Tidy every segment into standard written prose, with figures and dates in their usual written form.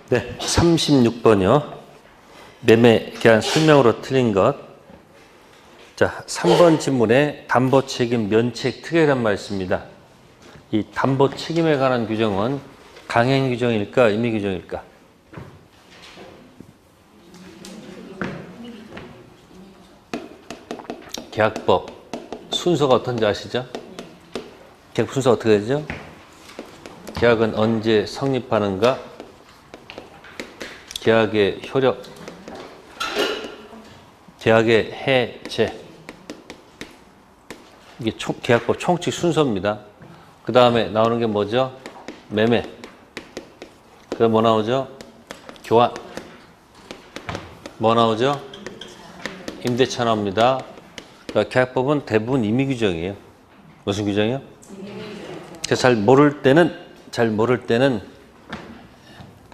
네, 36번이요. 매매 계약 설명으로 틀린 것. 자, 3번 질문에 담보 책임 면책 특약이란 말이 있습니다. 이 담보 책임에 관한 규정은 강행 규정일까, 임의 규정일까? 계약법 순서가 어떤지 아시죠? 계약 순서 어떻게 되죠? 계약은 언제 성립하는가? 계약의 효력, 계약의 해제. 이게 계약법 총칙 순서입니다. 그 다음에 나오는 게 뭐죠? 매매. 그 다음 뭐 나오죠? 교환. 뭐 나오죠? 임대차 나옵니다. 그러니까 계약법은 대부분 임의 규정이에요. 무슨 규정이요? 제가 잘 모를 때는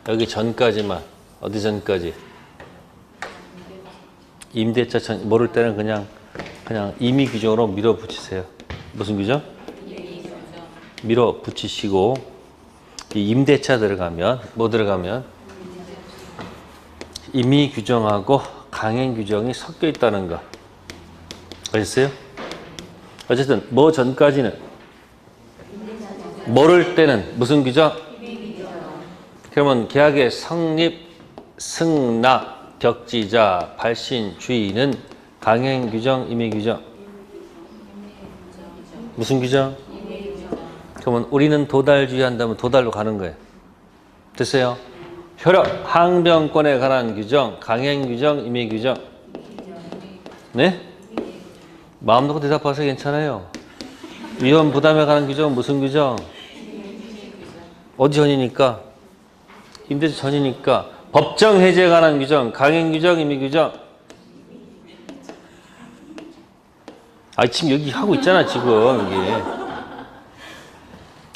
여기 전까지만. 어디 전까지? 임대차 전, 모를 때는 그냥 임의 규정으로 밀어붙이세요. 무슨 규정? 밀어붙이시고, 이 임대차 들어가면, 뭐 들어가면? 임의 규정하고 강행 규정이 섞여 있다는 거. 아셨어요? 어쨌든, 뭐 전까지는? 모를 때는 무슨 규정? 그러면 계약의 성립, 승낙, 벽지자, 발신, 주의는 강행 규정, 임의 규정. 무슨 규정? 그러면 우리는 도달주의 한다면 도달로 가는 거예요. 됐어요? 효력, 항변권에 관한 규정, 강행 규정, 임의 규정. 네? 마음 놓고 대답하세요. 괜찮아요. 위험 부담에 관한 규정은 무슨 규정? 어디 전이니까? 임대차 전이니까. 법정 해제에 관한 규정, 강행 규정, 임의 규정. 아, 지금 여기 하고 있잖아, 지금 여기.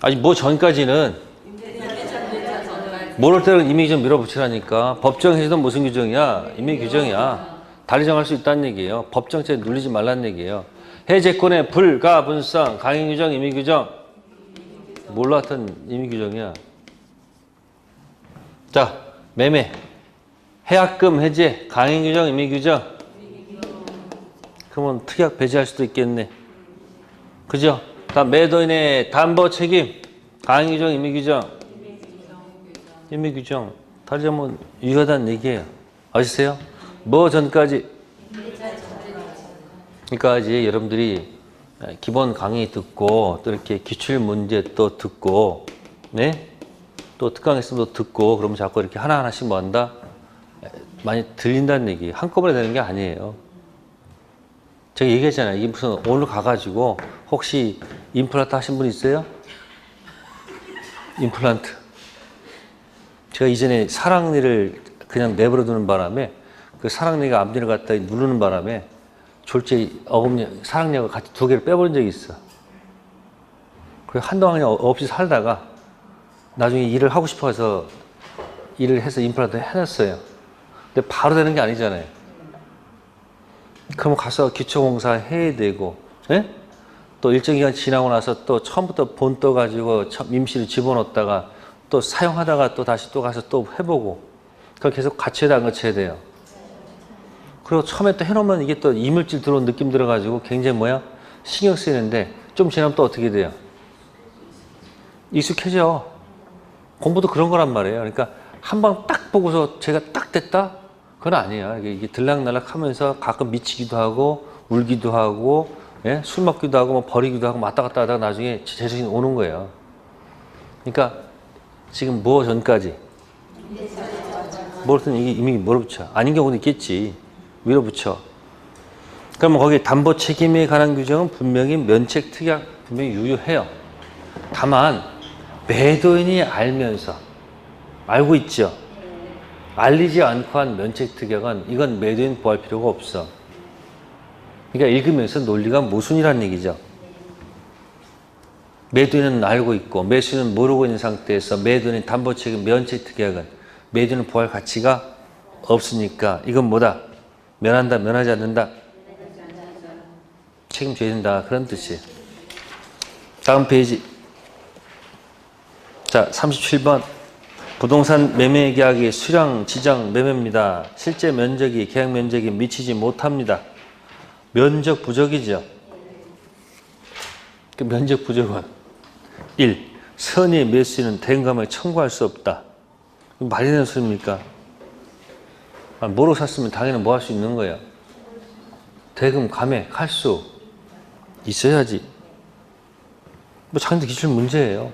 아니, 뭐 전까지는 모를 때는 임의 규정 밀어붙이라니까. 법정 해제는 무슨 규정이야? 임의 규정이야. 달리 정할 수 있다는 얘기예요. 법정죄 눌리지 말라는 얘기예요. 해제권의 불가분성, 강행 규정, 임의 규정. 몰랐던 임의 규정이야. 자, 매매, 해약금 해제, 강행 규정, 임의 규정. 그러면 특약 배제할 수도 있겠네. 그죠? 다음 매도인의 담보 책임, 강행 규정, 임의 규정. 임의 규정. 다시 한번 유효하다는 얘기예요. 아시세요? 뭐 전까지? 그러니까 이제 여러분들이 기본 강의 듣고 또 이렇게 기출 문제 또 듣고, 네? 또 특강 있으면 또 듣고 그러면 자꾸 이렇게 하나하나씩 뭐 한다? 많이 들린다는 얘기. 한꺼번에 되는 게 아니에요. 제가 얘기했잖아요. 이게 무슨 오늘 가가지고 혹시 임플란트 하신 분 있어요? 임플란트. 제가 이전에 사랑니를 그냥 내버려 두는 바람에 그 사랑니가 앞니를 갖다 누르는 바람에 졸지에 어금니, 사랑니하고 같이 두 개를 빼버린 적이 있어. 그리고 한동안 그냥 없이 살다가 나중에 일을 하고 싶어서 일을 해서 임플란트 해놨어요. 근데 바로 되는 게 아니잖아요. 그럼 가서 기초공사 해야 되고, 예? 또 일정 기간 지나고 나서 또 처음부터 본 떠가지고 임시로 집어넣었다가 또 사용하다가 또 다시 또 가서 또 해보고, 그걸 계속 갖춰야 돼, 안 갖춰야 돼요? 그리고 처음에 또 해놓으면 이게 또 이물질 들어온 느낌 들어가지고 굉장히 뭐야? 신경 쓰이는데 좀 지나면 또 어떻게 돼요? 익숙해져. 공부도 그런 거란 말이에요. 그러니까 한 번 딱 보고서 제가 딱 됐다? 그건 아니에요. 이게 들락날락 하면서 가끔 미치기도 하고, 울기도 하고, 예? 술 먹기도 하고, 뭐 버리기도 하고, 왔다 갔다 하다가 나중에 제정신이 오는 거예요. 그러니까 지금 뭐 전까지? 뭐든 이게 이미 밀어붙여. 아닌 경우도 있겠지. 밀어붙여. 그러면 거기 담보 책임에 관한 규정은 분명히 면책 특약 분명히 유효해요. 다만 매도인이 알고 있죠. 알리지 않고 한 면책 특약은 이건 매도인 보호할 필요가 없어. 그러니까 읽으면서 논리가 모순이라는 얘기죠. 매도인은 알고 있고 매수인은 모르고 있는 상태에서 매도인의 담보 책임 면책 특약은 매도인을 보호할 가치가 없으니까 이건 뭐다? 면한다, 면하지 않는다? 책임져야 된다. 그런 뜻이에요. 다음 페이지. 자, 37번. 부동산 매매 계약이 수량 지정 매매입니다. 실제 면적이 계약 면적이 미치지 못합니다. 면적 부족이죠. 그 면적 부족은 1. 선의 매수인은 대금감을 청구할 수 없다. 말이 되는 소리입니까? 뭐로 샀으면 당연히 뭐 할 수 있는 거예요. 대금 감액할 수 있어야지. 뭐 장기 기출 문제예요.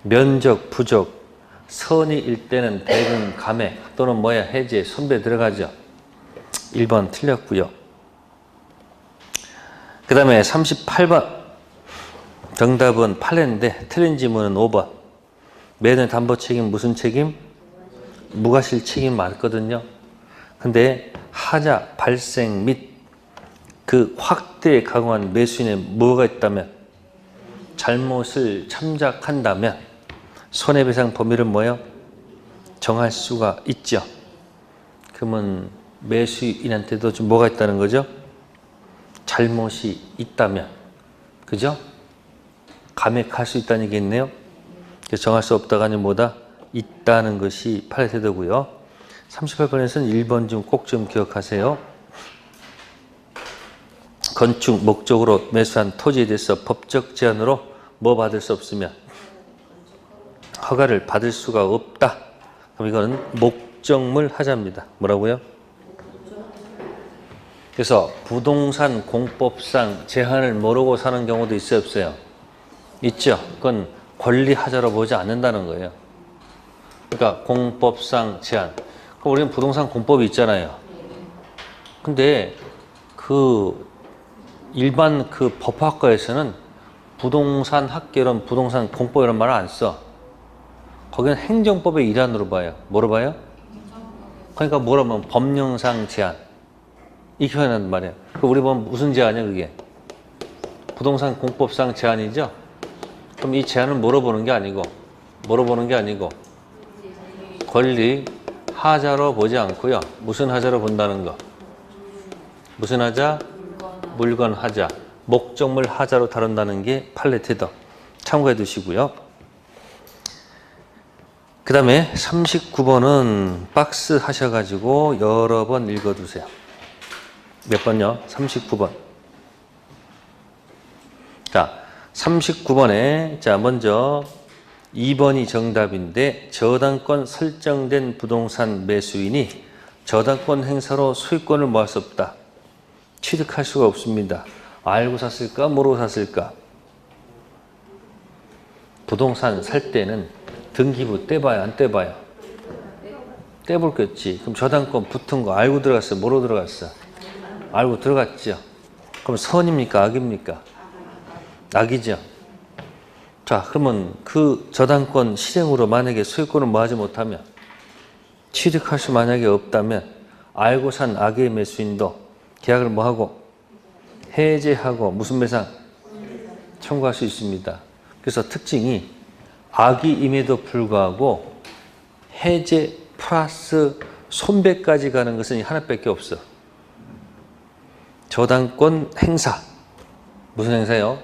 면적 부족, 선의일 때는 대금 감액 또는 뭐야 해제, 손배 들어가죠. 1번 틀렸고요. 그 다음에 38번 정답은 판례인데 틀린 지문은 5번. 매도의 담보 책임 무슨 책임? 무과실 책임 맞거든요. 근데 하자 발생 및 그 확대에 강화한 매수인의 뭐가 있다면, 잘못을 참작한다면 손해배상 범위를 뭐요? 정할 수가 있죠. 그러면 매수인한테도 좀 뭐가 있다는 거죠? 잘못이 있다면, 그죠? 감액할 수 있다는 얘기겠네요. 그래서 정할 수 없다가 아니면 뭐다? 있다는 것이 판례 태도고요. 38번에서는 1번 꼭 좀 기억하세요. 건축 목적으로 매수한 토지에 대해서 법적 제한으로 뭐 받을 수 없으면 허가를 받을 수가 없다. 그럼 이거는 목적물 하자입니다. 뭐라고요? 그래서 부동산 공법상 제한을 모르고 사는 경우도 있어요, 없어요? 있죠. 그건 권리하자로 보지 않는다는 거예요. 그러니까 공법상 제한. 그럼 우리는 부동산 공법이 있잖아요. 근데 일반 법학과에서는 부동산 학계론, 부동산 공법이라는 말을 안 써. 거기는 행정법의 일환으로 봐요. 뭐로 봐요? 그러니까 뭐라면 법령상 제한. 이렇게 표현한단 말이에요. 우리 보면 무슨 제한이야, 그게? 부동산 공법상 제한이죠? 그럼 이 제한을 뭐로 보는 게 아니고, 권리 하자로 보지 않고요. 무슨 하자로 본다는 거? 무슨 하자? 물건 하자. 목적물 하자로 다룬다는 게 판례 태도. 참고해 두시고요. 그 다음에 39번은 박스 하셔가지고 여러 번 읽어두세요. 몇 번요? 39번. 자, 39번에 먼저 2번이 정답인데, 저당권 설정된 부동산 매수인이 저당권 행사로 소유권을 뭐 할 수 없다. 취득할 수가 없습니다. 알고 샀을까? 모르고 샀을까? 부동산 살 때는 등기부 떼봐요, 안 떼봐요? 떼볼 겠지. 그럼 저당권 붙은 거 알고 들어갔어, 모르고 들어갔어? 알고 들어갔죠. 그럼 선입니까, 악입니까? 악이죠. 자, 그러면 그 저당권 실행으로 만약에 소유권을 뭐 하지 못하면, 취득할 수 만약에 없다면 알고 산 악의 매수인도 계약을 뭐 하고? 해제하고 무슨 배상? 청구할 수 있습니다. 그래서 특징이 악의임에도 불구하고 해제 플러스 손배까지 가는 것은 하나밖에 없어. 저당권 행사. 무슨 행사요?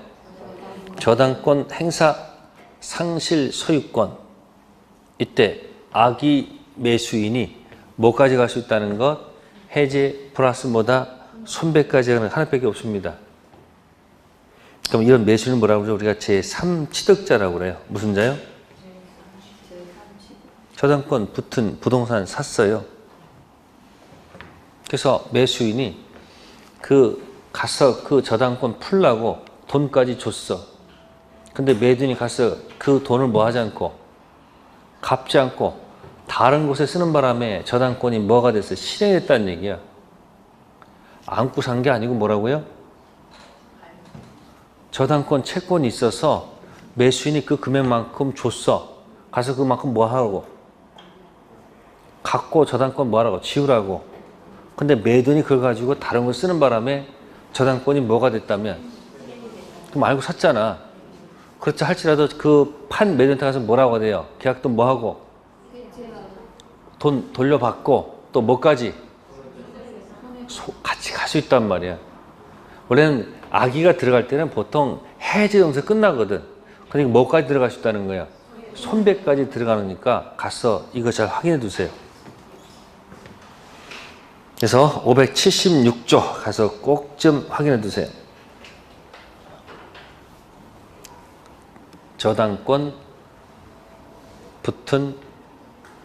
저당권 행사 상실 소유권. 이때 악의 매수인이 뭐까지 갈 수 있다는 것? 해제 플러스 뭐다? 손배까지 가는 하나밖에 없습니다. 그럼 이런 매수인은 뭐라고 그러죠? 우리가 제3취득자라고 그래요. 무슨 자요? 저당권 붙은 부동산 샀어요. 그래서 매수인이 가서 그 저당권 풀라고 돈까지 줬어. 근데 매도인이 가서 그 돈을 뭐 하지 않고, 갚지 않고 다른 곳에 쓰는 바람에 저당권이 뭐가 됐어? 실행했다는 얘기야. 안고 산 게 아니고 뭐라고요? 저당권 채권이 있어서 매수인이 그 금액만큼 줬어. 가서 그만큼 뭐 하라고? 갖고 저당권 뭐 하라고? 지우라고. 근데 매도인이 그걸 가지고 다른 걸 쓰는 바람에 저당권이 뭐가 됐다면, 그럼 알고 샀잖아. 그렇지 할지라도 그 판 매도인한테 가서 뭐라고 돼요? 계약도 뭐 하고? 돈 돌려받고 또 뭐까지? 같이 갈 수 있단 말이야. 원래는 악의가 들어갈 때는 보통 해제 정세 끝나거든. 그러니까 뭐까지 들어갈 수 있다는 거야? 손배까지 들어가니까 가서 이거 잘 확인해 두세요. 그래서 576조 가서 꼭 좀 확인해 두세요. 저당권 붙은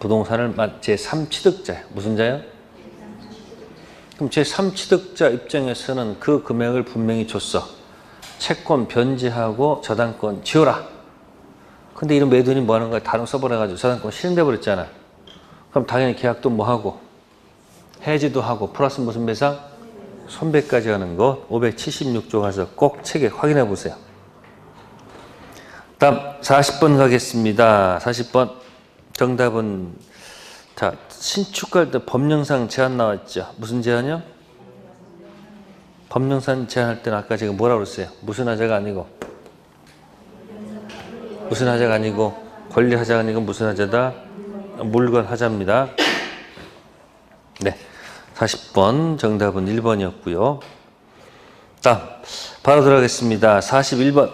부동산을 제3취득자예요. 무슨 자요? 그럼 제3취득자 입장에서는 그 금액을 분명히 줬어. 채권 변제하고 저당권 지워라. 근데 이런 매도인이 뭐 하는 거야? 다른 써버려가지고 저당권 실행돼 버렸잖아. 그럼 당연히 계약도 뭐 하고 해지도 하고 플러스 무슨 배상? 손배까지 하는 거 576조 가서 꼭 책에 확인해 보세요. 다음 40번 가겠습니다. 40번 정답은 자 신축할 때 법령상 제한 나왔죠. 무슨 제한이요? 법령상 제한할 때는 아까 제가 뭐라고 그랬어요? 무슨 하자가 아니고 무슨 하자가 아니고 권리 하자가 아니고 무슨 하자다? 물건 하자입니다. 네, 40번 정답은 1번이었고요. 다음 바로 들어가겠습니다. 41번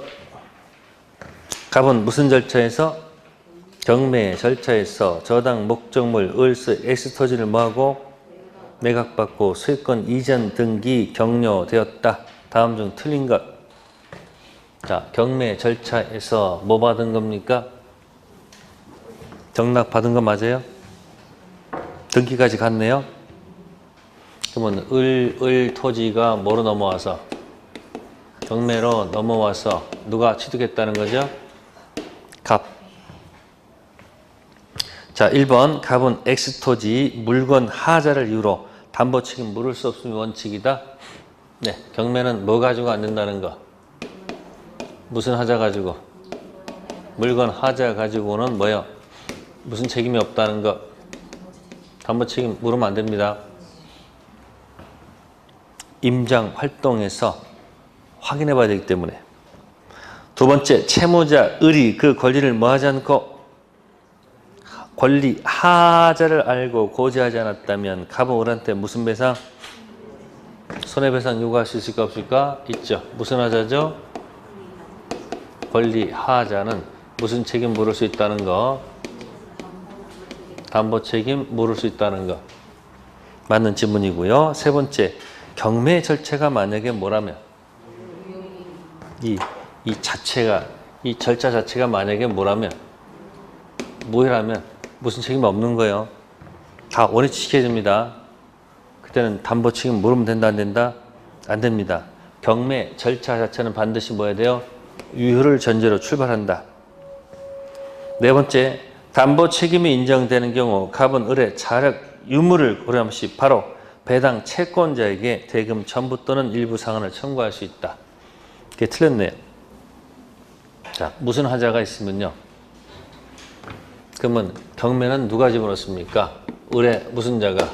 갑은 무슨 절차에서? 경매 절차에서 저당 목적물 을수 엑스토지를 뭐하고? 매각받고 소유권 이전 등기 격려되었다. 다음 중 틀린 것. 자, 경매 절차에서 뭐 받은 겁니까? 경락 받은 거 맞아요? 등기까지 갔네요. 그러면 을 토지가 뭐로 넘어와서? 경매로 넘어와서 누가 취득했다는 거죠? 갑. 자, 1번 갑은 X토지 물건 하자를 이유로 담보 책임 물을 수 없음이 원칙이다. 네, 경매는 뭐 가지고 안 된다는 거? 무슨 하자 가지고? 물건 하자 가지고는 뭐요? 무슨 책임이 없다는 거? 담보 책임 물으면 안 됩니다. 임장 활동에서 확인해 봐야 되기 때문에. 두 번째, 채무자 을이 그 권리를 뭐 하지 않고 권리 하자를 알고 고지하지 않았다면 갑은 을한테 무슨 배상? 손해배상 요구할 수 있을까 없을까? 있죠. 무슨 하자죠? 권리 하자는 무슨 책임 물을 수 있다는 거? 담보 책임 물을 수 있다는 거. 맞는 지문이고요. 세 번째, 경매 절차가 만약에 뭐라면 이 절차 자체가 만약에 뭐라면 무효라면 무슨 책임이 없는 거예요. 다 원위치 시켜야 됩니다. 그때는 담보 책임 물으면 된다 안 된다? 안 됩니다. 경매 절차 자체는 반드시 뭐 해야 돼요? 유효를 전제로 출발한다. 네 번째, 담보 책임이 인정되는 경우 갑은 을의 자력 유무를 고려함시 바로 배당 채권자에게 대금 전부 또는 일부 상환을 청구할 수 있다. 이게 틀렸네요. 자, 무슨 하자가 있으면요. 그러면 경매는 누가 집어넣습니까? 을의 무슨 자가?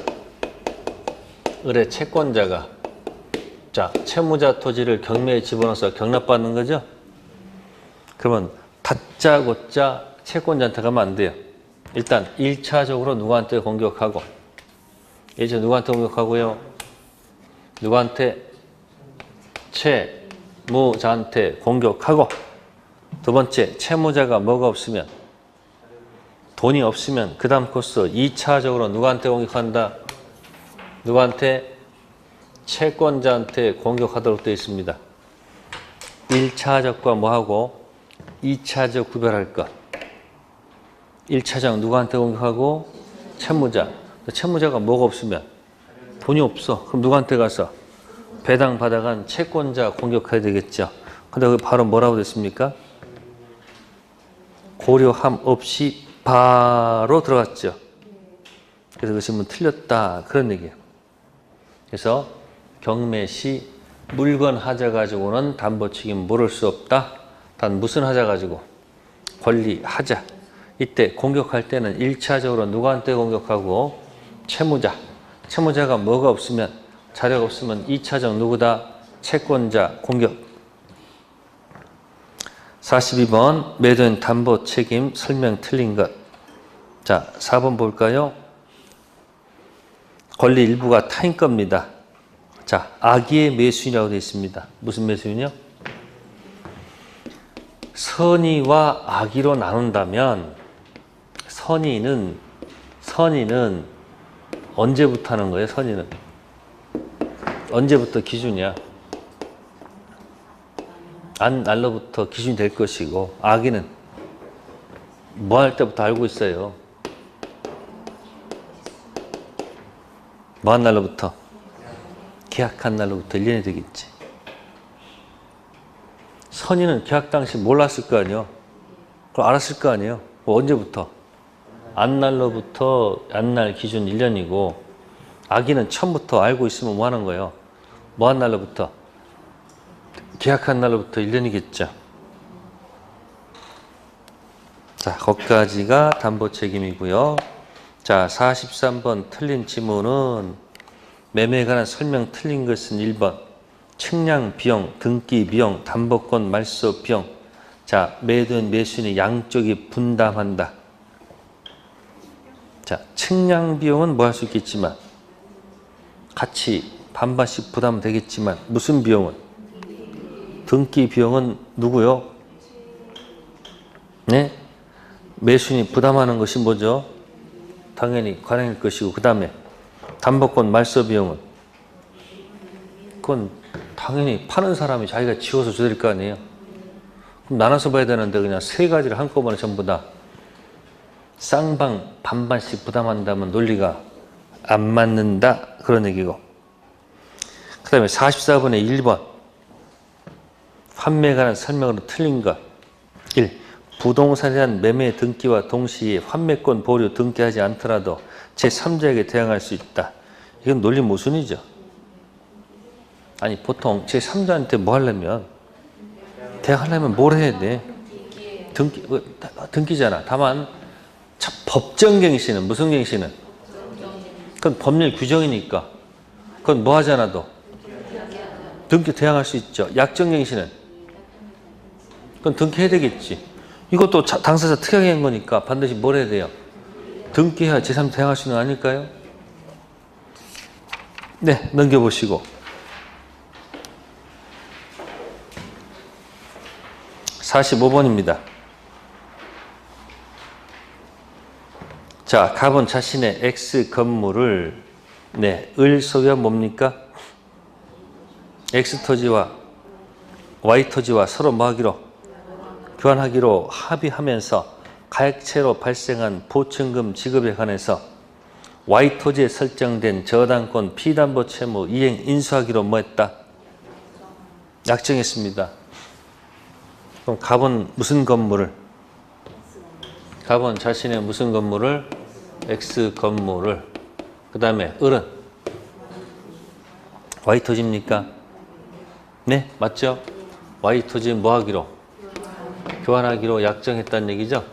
을의 채권자가. 자, 채무자 토지를 경매에 집어넣어서 경락받는 거죠? 그러면 다짜 고짜 채권자한테 가면 안 돼요. 일단 1차적으로 누구한테 공격하고, 이제 누구한테 공격하고요? 누구한테? 채무자한테 공격하고, 두 번째, 채무자가 뭐가 없으면, 돈이 없으면 그 다음 코스 2차적으로 누구한테 공격한다? 누구한테? 채권자한테 공격하도록 되어 있습니다. 1차적과 뭐하고 2차적 구별할 것. 1차적 누구한테 공격하고? 채무자. 채무자가 뭐가 없으면? 돈이 없어. 그럼 누구한테 가서? 배당 받아간 채권자 공격해야 되겠죠. 근데 그게 바로 뭐라고 됐습니까? 고려함 없이 바로 들어갔죠. 그래서 그 질문 틀렸다. 그런 얘기예요. 그래서 경매 시 물건 하자 가지고는 담보 책임 물을 수 없다. 단 무슨 하자 가지고? 권리 하자. 이때 공격할 때는 1차적으로 누구한테 공격하고? 채무자. 채무자가 뭐가 없으면, 자료가 없으면 2차적 누구다? 채권자 공격. 42번 매도인 담보 책임 설명 틀린 것. 자, 4번 볼까요? 권리 일부가 타인 겁니다. 자, 악의의 매수인이라고 되어 있습니다. 무슨 매수인이요? 선의와 악의로 나눈다면 선의는 언제부터 하는 거예요? 선의는 언제부터 기준이야? 안 날로부터 기준이 될 것이고, 악의는 뭐 할 때부터 알고 있어요? 뭐 한 날로부터? 계약한 날로부터 1년이 되겠지. 선의는 계약 당시 몰랐을 거 아니에요? 그럼 알았을 거 아니에요? 언제부터? 안날로부터 안날 기준 1년이고, 악의는 처음부터 알고 있으면 뭐 하는 거예요? 뭐 한 날로부터? 계약한 날로부터 1년이겠죠. 자, 거기까지가 담보 책임이고요. 자, 43번 틀린 지문은 매매에 관한 설명 틀린 것은 1번 측량 비용, 등기 비용, 담보권 말소 비용. 자, 매도인 매수인이 양쪽이 분담한다. 자, 측량 비용은 뭐 할 수 있겠지만 같이 반반씩 부담은 되겠지만 무슨 비용은? 등기 비용은 누구요? 네? 매수인이 부담하는 것이 뭐죠? 당연히 관행일 것이고, 그 다음에 담보권 말소 비용은 그건 당연히 파는 사람이 자기가 지워서 줘야 될 거 아니에요. 그럼 나눠서 봐야 되는데 그냥 세 가지를 한꺼번에 전부 다 쌍방 반반씩 부담한다면 논리가 안 맞는다, 그런 얘기고. 그 다음에 44번에 1번 판매에 관한 설명으로 틀린 것. 1. 부동산에 대한 매매 등기와 동시에 판매권 보류 등기하지 않더라도 제3자에게 대항할 수 있다. 이건 논리 모순이죠. 아니, 보통 제3자한테 뭐 하려면, 대항하려면 뭘 해야 돼? 등기잖아. 다만 법정갱신은 무슨 갱신은? 그건 법률 규정이니까 그건 뭐 하지 않아도 등기 대항할 수 있죠. 약정갱신은 그건 등기해야 되겠지. 이것도 당사자 특약이 한 거니까 반드시 뭘 해야 돼요? 등기해야 제3 대항할 수 있는 거 아닐까요? 네, 넘겨보시고. 45번입니다. 자, 갑은 자신의 X 건물을 을 소유한 뭡니까? X 토지와 Y 토지와 서로 뭐 하기로? 교환하기로 합의하면서 가액채로 발생한 보증금 지급에 관해서 Y 토지에 설정된 저당권 피담보 채무 이행 인수하기로 뭐 했다? 약정했습니다. 그럼 갑은 무슨 건물을? 갑은 자신의 무슨 건물을? X 건물을. 그 다음에 을은 Y 토지입니까? 네, 맞죠? Y 토지 뭐 하기로? 교환하기로 약정했다는 얘기죠?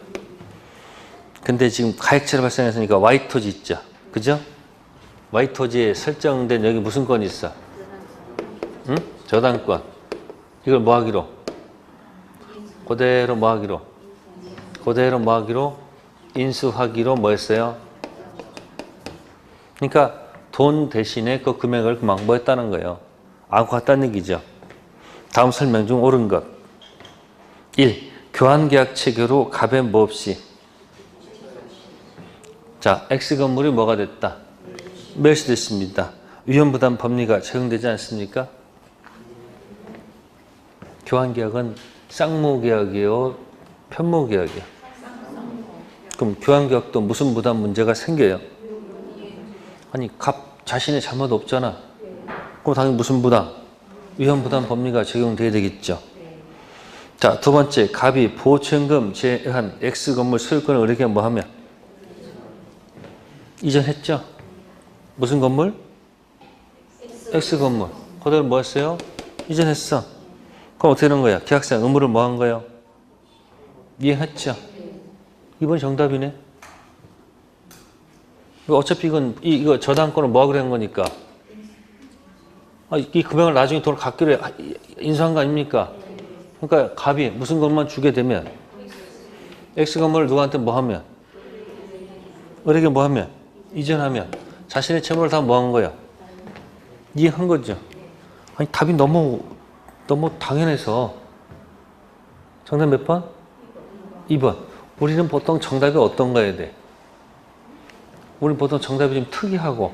근데 지금 가액채로 발생했으니까 Y 토지 있죠? 그죠? Y 토지에 설정된 여기 무슨 건이 있어? 응? 저당권. 이걸 뭐 하기로? 그대로 뭐 하기로? 그대로 뭐 하기로? 인수하기로 뭐 했어요? 그러니까 돈 대신에 그 금액을 그만 뭐 했다는 거예요. 안고 갔다는 얘기죠. 다음 설명 중 옳은 것. 1. 교환계약 체결 후 갑의 뭐 없이. 자, X 건물이 뭐가 됐다? 멸시됐습니다. 위험부담 법리가 적용되지 않습니까? 교환계약은 쌍무계약이에요? 편무계약이에요? 그럼 교환계약도 무슨 부담 문제가 생겨요? 아니, 갑 자신의 잘못 없잖아. 그럼 당연히 무슨 부담? 위험부담 법리가 적용돼야 되겠죠. 자, 두 번째, 갑이 보증금 제한 X 건물 소유권을 을에게 뭐 하면? 이전했죠? 무슨 건물? X 건물. 그대로 뭐 했어요? 이전했어. 그럼 어떻게 되는 거야? 계약상 의무를 뭐 한 거예요? 이행했죠. 이번 정답이네. 어차피 이거 저당권을 뭐 하기로 한 거니까. 이 금액을 나중에 돈을 갚기로 인수한 거 아닙니까? 그러니까 갑이 무슨 것만 주게 되면 X 건물을 누구한테 뭐 하면? 을에게 뭐 하면? 이전하면 자신의 채무를 다 뭐 한 거야? 이행한 거죠. 아니, 답이 너무 당연해서 정답 몇 번? 2번. 우리는 보통 정답이 어떤 거야 돼? 우리는 보통 정답이 좀 특이하고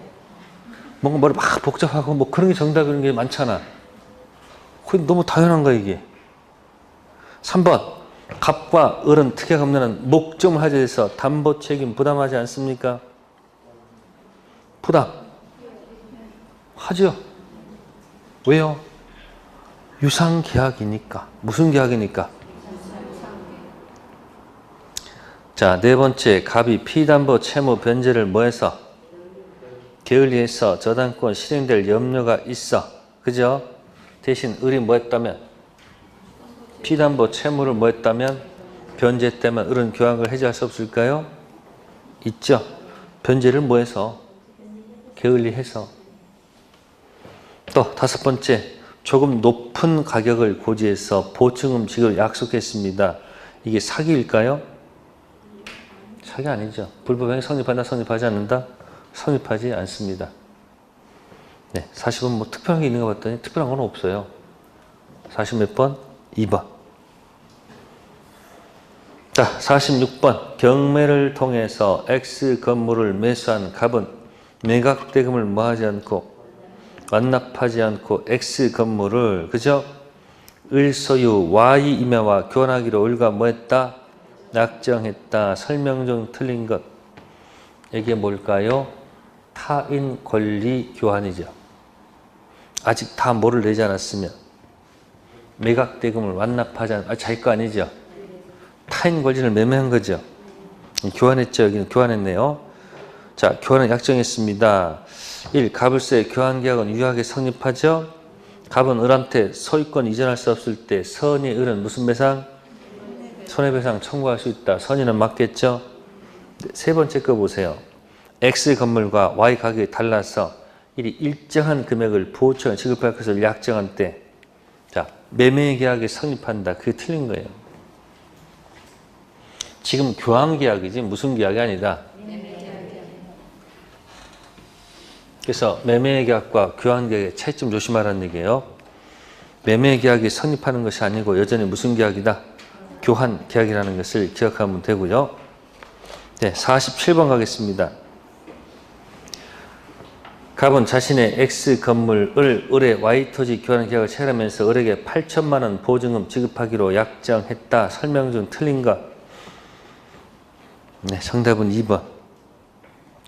뭔가 머리 막 복잡하고 뭐 그런 게 정답이라는 게 많잖아. 그게 너무 당연한 거야 이게. 3번. 갑과 을은 특약 없는 목적을 하자해서 담보 책임 부담하지 않습니까? 부담. 하죠. 왜요? 유상계약이니까. 무슨 계약이니까? 자, 네 번째. 갑이 피담보 채무 변제를 뭐해서? 게을리해서 저당권 실행될 염려가 있어. 그죠? 대신 을이 뭐했다면? 피담보 채무를 뭐했다면? 변제했다면 을은 교환을 해지할 수 없을까요? 있죠. 변제를 뭐해서? 게을리해서. 또 다섯 번째. 조금 높은 가격을 고지해서 보증금 지급을 약속했습니다. 이게 사기일까요? 사기 아니죠. 불법행위 성립한다, 성립하지 않는다? 성립하지 않습니다. 네, 40은 뭐 특별한 게 있는 거 봤더니 특별한 건 없어요. 40 몇 번? 2번. 자, 46번. 경매를 통해서 X 건물을 매수한 갑은 매각대금을 뭐하지 않고 완납하지 않고 X 건물을 그죠? 을 소유 Y 임야와 교환하기로 을과 뭐했다? 약정했다. 설명 중 틀린 것. 이게 뭘까요? 타인 권리 교환이죠. 아직 다 뭐를 내지 않았으면 매각대금을 완납하지 않 자기 거 아니죠. 타인 권리를 매매한 거죠. 교환했죠. 여기는 교환했네요. 자, 교환은 약정했습니다. 1. 갑을세 교환계약은 유효하게 성립하죠. 갑은 을한테 소유권 이전할 수 없을 때 선의 을은 무슨 배상? 손해배상 청구할 수 있다. 선의는 맞겠죠. 세 번째 거 보세요. X 건물과 Y 가격이 달라서 이 일정한 금액을 보호처럼 지급할 것을 약정한 때, 자, 매매계약이 성립한다. 그게 틀린 거예요. 지금 교환계약이지 무슨 계약이 아니다. 그래서 매매계약과 교환계약의 차이점 조심하라는 얘기예요. 매매계약이 성립하는 것이 아니고 여전히 무슨 계약이다? 교환계약이라는 것을 기억하면 되고요. 네, 47번 가겠습니다. 갑은 자신의 X 건물을 을의 Y 토지 교환 계약을 체결하면서 을에게 8천만 원 보증금 지급하기로 약정했다. 설명 중 틀린 것. 네, 정답은 2번.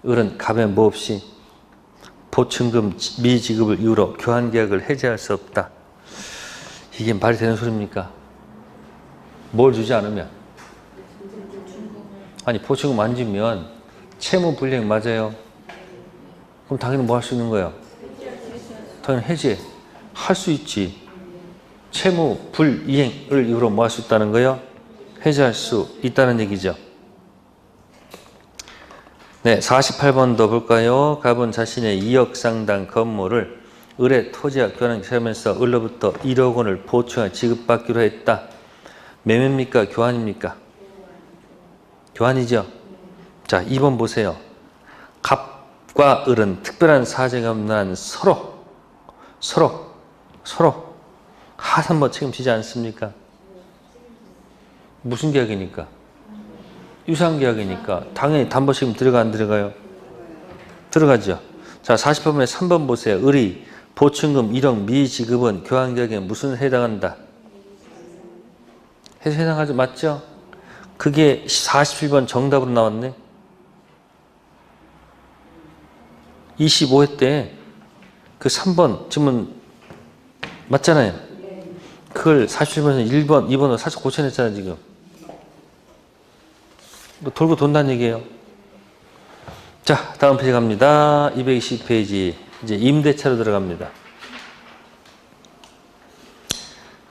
을은 갑의 뭐 없이 보증금 미지급을 이유로 교환 계약을 해지할 수 없다. 이게 말이 되는 소리입니까? 뭘 주지 않으면? 아니, 보증금 안 주면 채무 불이행 맞아요. 그럼 당연히 뭐 할 수 있는 거예요? 당연히 해지. 할 수 있지. 채무 불이행을 이유로 뭐 할 수 있다는 거예요? 해지할 수 있다는 얘기죠. 네, 48번도 볼까요? 갑은 자신의 2억 상당 건물을 을의 토지와 교환을 하면서 을로부터 1억 원을 보충해 지급받기로 했다. 매매입니까? 교환입니까? 교환이죠. 자, 2번 보세요. 갑과 을은 특별한 사정이 없는 한 서로 하산법 책임지지 않습니까? 무슨 계약이니까? 유상계약이니까 당연히 담보 책임 들어가 안 들어가요? 들어가죠. 자, 48번에 3번 보세요. 을이 보충금 1억 미지급은 교환계약에 무슨 해당한다? 해당하죠. 맞죠? 그게 47번 정답으로 나왔네. 25회 때 그 3번 질문 맞잖아요. 그걸 47번에서 1번, 2번으로 살짝 고쳐냈잖아요. 지금. 돌고 돈다는 얘기예요. 자, 다음 페이지 갑니다. 220페이지. 이제 임대차로 들어갑니다.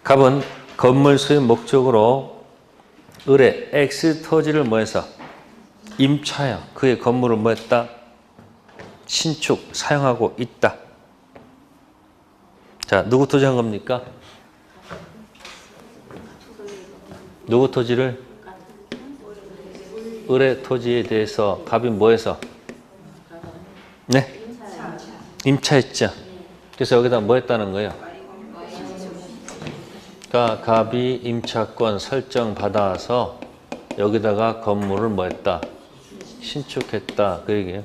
갑은 건물 소유 목적으로 을의 X 토지를 뭐해서 임차하여 그의 건물을 뭐했다? 신축, 사용하고 있다. 자, 누구 토지 한 겁니까? 누구 토지를? 을의 토지에 대해서 갑이 뭐해서? 네? 임차했죠. 그래서 여기다 뭐 했다는 거예요? 그러니까 갑이 임차권 설정 받아서 여기다가 건물을 뭐 했다? 신축했다. 그 얘기예요.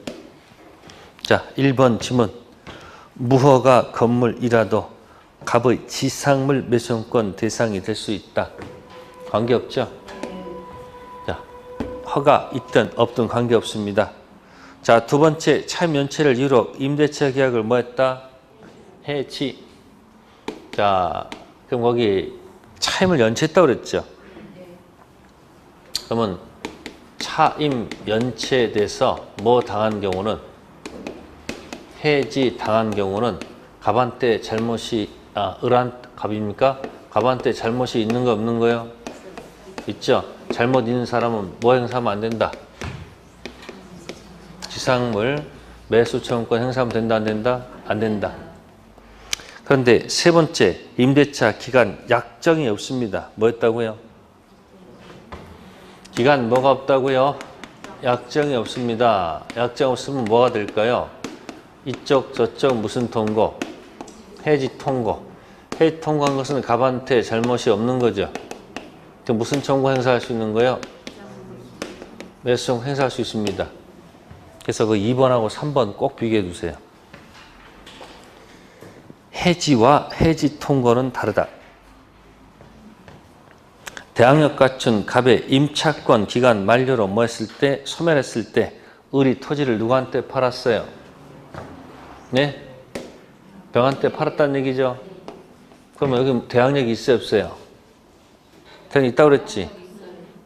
자, 1번 지문. 무허가 건물이라도 갑의 지상물 매수권 대상이 될 수 있다. 관계없죠? 자, 허가 있든 없든 관계없습니다. 자, 두 번째, 차 면체를 이유로 임대차 계약을 뭐 했다? 해지. 자, 그럼 거기 차임을 연체했다고 그랬죠? 그러면 차임 연체돼서 뭐 당한 경우는, 해지 당한 경우는 갑한테 잘못이, 을한 갑입니까? 갑한테 잘못이 있는 거 없는 거요? 있죠? 잘못 있는 사람은 뭐 행사하면 안 된다? 지상물 매수 청구권 행사하면 된다 안 된다? 안 된다. 그런데 세 번째, 임대차 기간 약정이 없습니다. 뭐였다고요? 기간 뭐가 없다고요? 약정이 없습니다. 약정 없으면 뭐가 될까요? 이쪽 저쪽 무슨 통고? 해지 통고. 해지 통고한 것은 갑한테 잘못이 없는 거죠. 그럼 무슨 청구 행사할 수 있는 거예요? 매수 청구 행사할 수 있습니다. 그래서 그 2번하고 3번 꼭 비교해 두세요. 해지와 해지 통고는 다르다. 대항력 갖춘 갑의 임차권 기간 만료로 뭐 했을 때, 소멸했을 때 을이 토지를 누구한테 팔았어요? 네? 병한테 팔았다는 얘기죠? 그러면 여기 대항력이 있어요 없어요? 대항력 있다고 그랬지?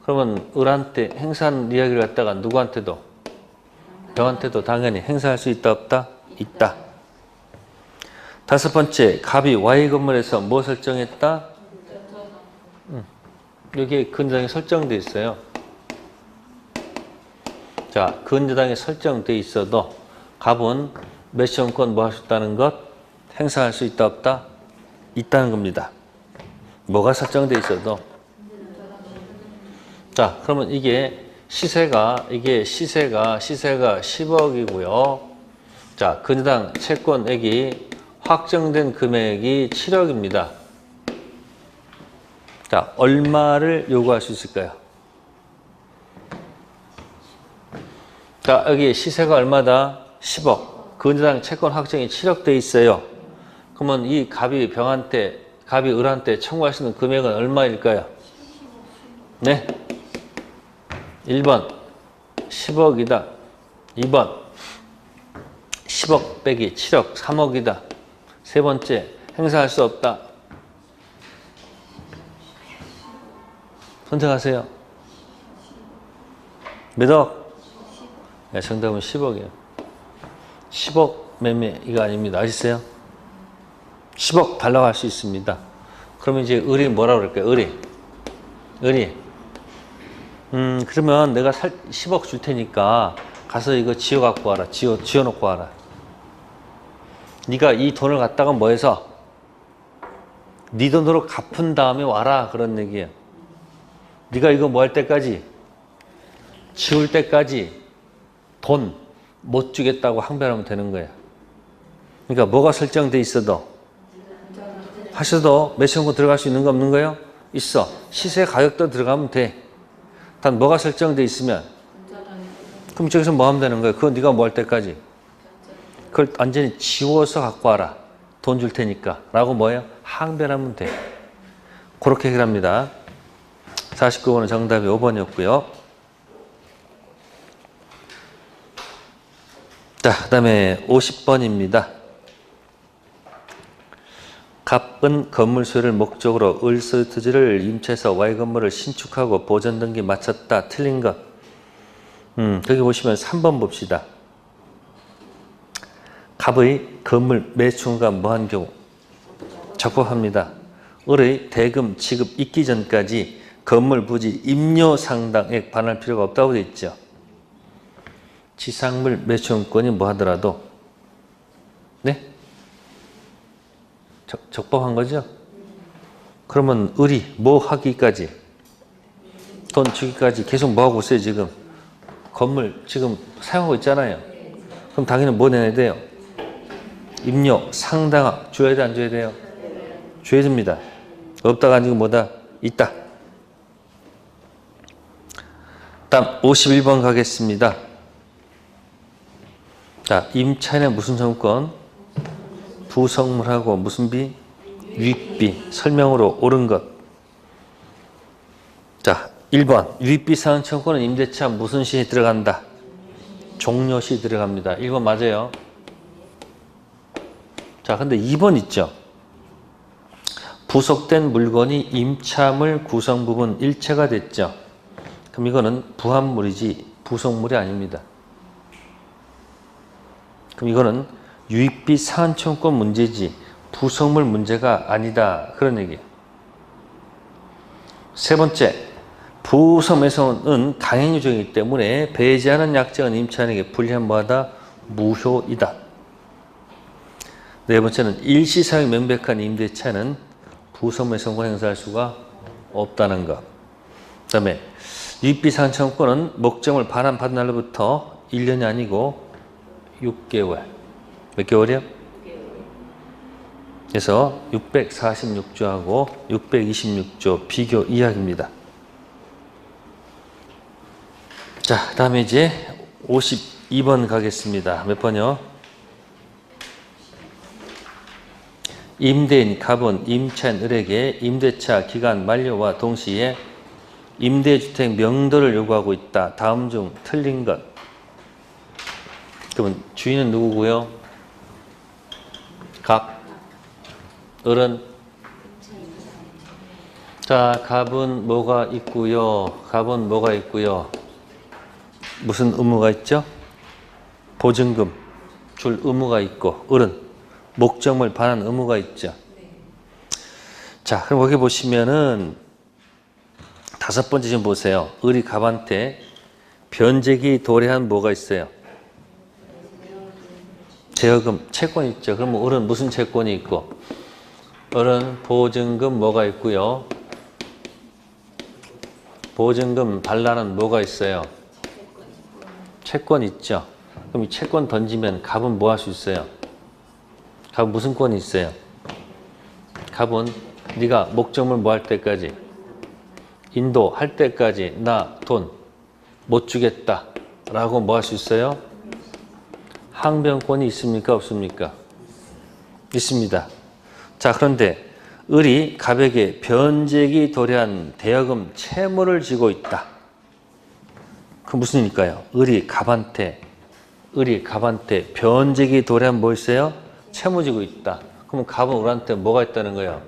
그러면 을한테 행사한 이야기를 갖다가 누구한테도? 병한테도 당연히 행사할 수 있다 없다? 있다. 다섯 번째, 갑이 Y 건물에서 뭐 설정했다? 여기에 근저당이 설정되어 있어요. 자, 근저당이 설정되어 있어도 갑은 매수권권 뭐 할 수 있다는 것? 행사할 수 있다 없다? 있다는 겁니다. 뭐가 설정되어 있어도. 자, 그러면 이게 시세가 10억이고요. 자, 근저당 채권액이 확정된 금액이 7억입니다. 자, 얼마를 요구할 수 있을까요? 자, 여기 시세가 얼마다? 10억. 근저당 채권 확정이 7억 돼 있어요. 그러면 이 갑이 을한테 청구할 수 있는 금액은 얼마일까요? 네? 1번 10억이다. 2번 10억 빼기 7억 3억이다. 세 번째, 행사할 수 없다. 선택하세요. 몇 억? 네, 정답은 10억이에요. 10억 매매 이거 아닙니다. 아시세요? 10억 달라고 할 수 있습니다. 그러면 이제 을이 뭐라고 그럴까요? 을이 그러면 내가 10억 줄 테니까 가서 이거 지어 갖고 와라. 지어 놓고 와라. 네가 이 돈을 갖다가 뭐 해서 네 돈으로 갚은 다음에 와라. 그런 얘기예요. 네가 이거 뭐 할 때까지? 지울 때까지 돈 못 주겠다고 항변하면 되는 거예요. 그러니까 뭐가 설정돼 있어도 하셔도 매수권고 들어갈 수 있는 거 없는 거예요? 있어. 시세 가격도 들어가면 돼. 단 뭐가 설정돼 있으면 그럼 저기서 뭐 하면 되는 거예요? 그건 네가 뭐 할 때까지? 그걸 완전히 지워서 갖고 와라. 돈 줄 테니까. 라고 뭐예요? 항변하면 돼. 그렇게 해결합니다. 49번은 정답이 5번이었고요. 자, 그 다음에 50번입니다. 갑은 건물 소유를 목적으로 을 소유 토지를 임차해서 Y 건물을 신축하고 보전 등기 마쳤다. 틀린 것. 여기 보시면 3번 봅시다. 갑의 건물 매수가 뭐한 경우? 적법합니다. 을의 대금 지급 있기 전까지 건물 부지 임료 상당액 반할 필요가 없다고 되어 있죠. 지상물 매수권이 뭐 하더라도 네? 적법한 거죠? 그러면 을이 뭐 하기까지? 돈 주기까지 계속 뭐 하고 있어요 지금? 건물 지금 사용하고 있잖아요. 그럼 당연히 뭐 내야 돼요? 임료 상당액 줘야 돼 안 줘야 돼요? 줘야 됩니다. 없다가 아니고 뭐다? 있다. 다음 51번 가겠습니다. 자, 임차인의 무슨 청구권? 부속물하고 무슨 비? 유익비. 설명으로 옳은 것. 자, 1번. 유익비 상환 청구권은 임대차 무슨 시에 들어간다? 종료시 들어갑니다. 1번 맞아요. 자, 근데 2번 있죠. 부속된 물건이 임차물 구성 부분 일체가 됐죠. 그럼 이거는 부합물이지 부속물이 아닙니다. 그럼 이거는 유익비 상환 청구권 문제지 부속물 문제가 아니다. 그런 얘기예요. 세 번째, 부속매수는 강행유정이기 때문에 배제하는 약정은 임차인에게 불리한 뭐하다? 무효이다. 네 번째는 일시사용 명백한 임대차는 부속매수권 행사할 수가 없다는 것. 그 다음에 유익비 상환 청구권은 목적을 반환받은 날로부터 1년이 아니고 6개월. 몇 개월이요? 그래서 646조하고 626조 비교 이야기입니다. 자, 다음에 이제 52번 가겠습니다. 몇 번이요? 임대인 갑은 임차인 을에게 임대차 기간 만료와 동시에 임대주택 명도를 요구하고 있다. 다음 중 틀린 것. 그러면 주인은 누구고요? 갑. 을은? 자, 갑은 뭐가 있고요? 갑은 뭐가 있고요? 무슨 의무가 있죠? 보증금 줄 의무가 있고, 을은 목적물 반환 의무가 있죠. 자, 그럼 거기 보시면은 다섯 번째 좀 보세요. 을이 갑한테 변제기 도래한 뭐가 있어요? 대여금 채권이 있죠. 그러면 을은 무슨 채권이 있고? 을은 보증금 뭐가 있고요? 보증금 반란은 뭐가 있어요? 채권 있죠. 그럼 이 채권 던지면 갑은 뭐 할 수 있어요? 갑은 무슨 권이 있어요? 갑은 네가 목적물 뭐 할 때까지? 인도할 때까지 나 돈 못 주겠다 라고 뭐 할 수 있어요? 항변권이 있습니까? 없습니까? 있습니다. 자, 그런데 을이 갑에게 변제기 도래한 대여금 채무를 지고 있다. 그 무슨 일일까요? 을이 갑한테 변제기 도래한 뭐 있어요? 채무 지고 있다. 그럼 갑은 을한테 뭐가 있다는 거예요?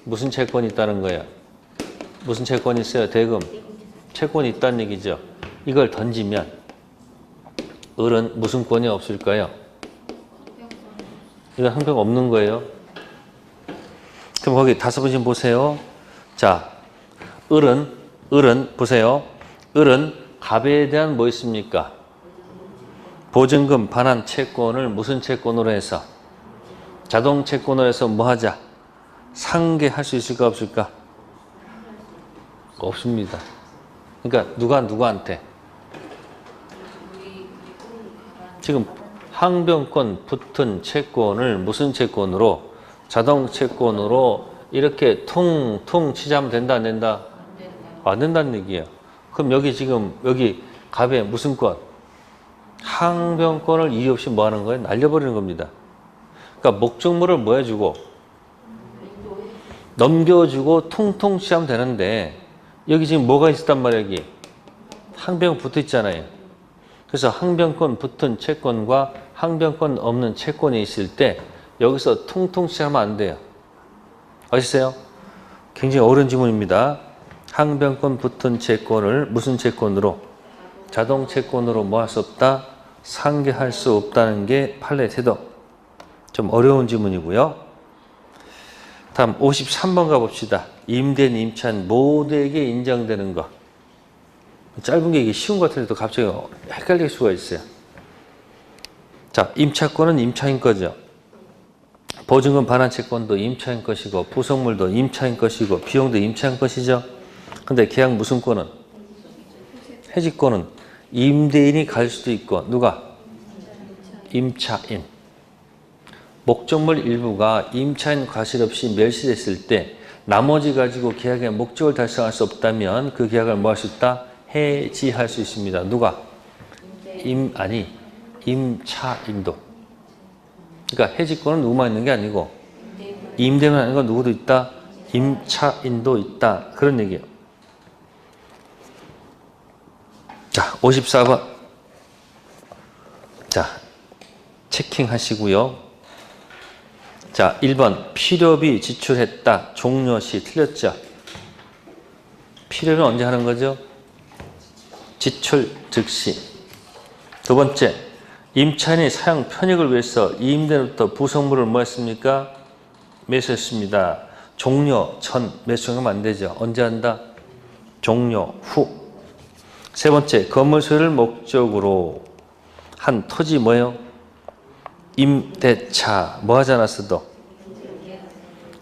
무슨 채권이 있다는 거예요? 무슨 채권이 있어요? 대금. 채권이 있다는 얘기죠. 이걸 던지면 을은 무슨 권이 없을까요? 이건 항변 없는 거예요. 그럼 거기 다섯 번 좀 보세요. 자, 을은 보세요. 을은 갑에 대한 뭐 있습니까? 보증금 반환 채권을 무슨 채권으로 해서? 자동 채권으로 해서 뭐 하자? 상계할 수 있을까 없을까? 없습니다. 그러니까 누가 누구한테? 지금 항변권 붙은 채권을 무슨 채권으로? 자동 채권으로 이렇게 퉁퉁 치자면 된다 안 된다? 안 된다는 얘기예요. 그럼 여기 지금 여기 갑에 무슨 권? 항변권을 이유 없이 뭐 하는 거예요? 날려버리는 겁니다. 그러니까 목적물을 뭐 해주고? 넘겨주고 퉁퉁 치자면 되는데 여기 지금 뭐가 있었단 말이에요? 여기 항변 붙어 있잖아요. 그래서 항변권 붙은 채권과 항변권 없는 채권이 있을 때 여기서 퉁퉁 치하면 안 돼요. 아시세요? 굉장히 어려운 지문입니다. 항변권 붙은 채권을 무슨 채권으로? 자동 채권으로 뭐 할 수 없다? 상계할 수 없다는 게 판례 태도. 좀 어려운 지문이고요. 다음 53번 가봅시다. 임대인 임차인 모두에게 인정되는 것. 짧은 게 이게 쉬운 것 같은데도 갑자기 헷갈릴 수가 있어요. 자, 임차권은 임차인 거죠. 보증금 반환 채권도 임차인 것이고 부속물도 임차인 것이고 비용도 임차인 것이죠. 근데 계약 무슨권은? 해지권은 임대인이 갈 수도 있고 누가? 임차인. 목적물 일부가 임차인 과실 없이 멸실했을 때 나머지 가지고 계약의 목적을 달성할 수 없다면 그 계약을 뭐 할 수 있다? 해지할 수 있습니다. 누가? 임차인도. 그러니까 해지권은 누구만 있는 게 아니고 임대만 하는 건 누구도 있다? 임차인도 있다. 그런 얘기예요. 자, 54번. 자, 체킹하시고요. 자, 1번 필요비 지출했다. 종료시 틀렸죠? 필요는 언제 하는 거죠? 지출 즉시. 두 번째, 임차인이 사용 편익을 위해서 임대인으로부터 부속물을 뭐 했습니까? 매수했습니다. 종료 전 매수하면 안 되죠. 언제 한다? 종료 후. 세 번째, 건물 소유를 목적으로 한 토지 뭐예요? 임대차. 뭐 하지 않았어도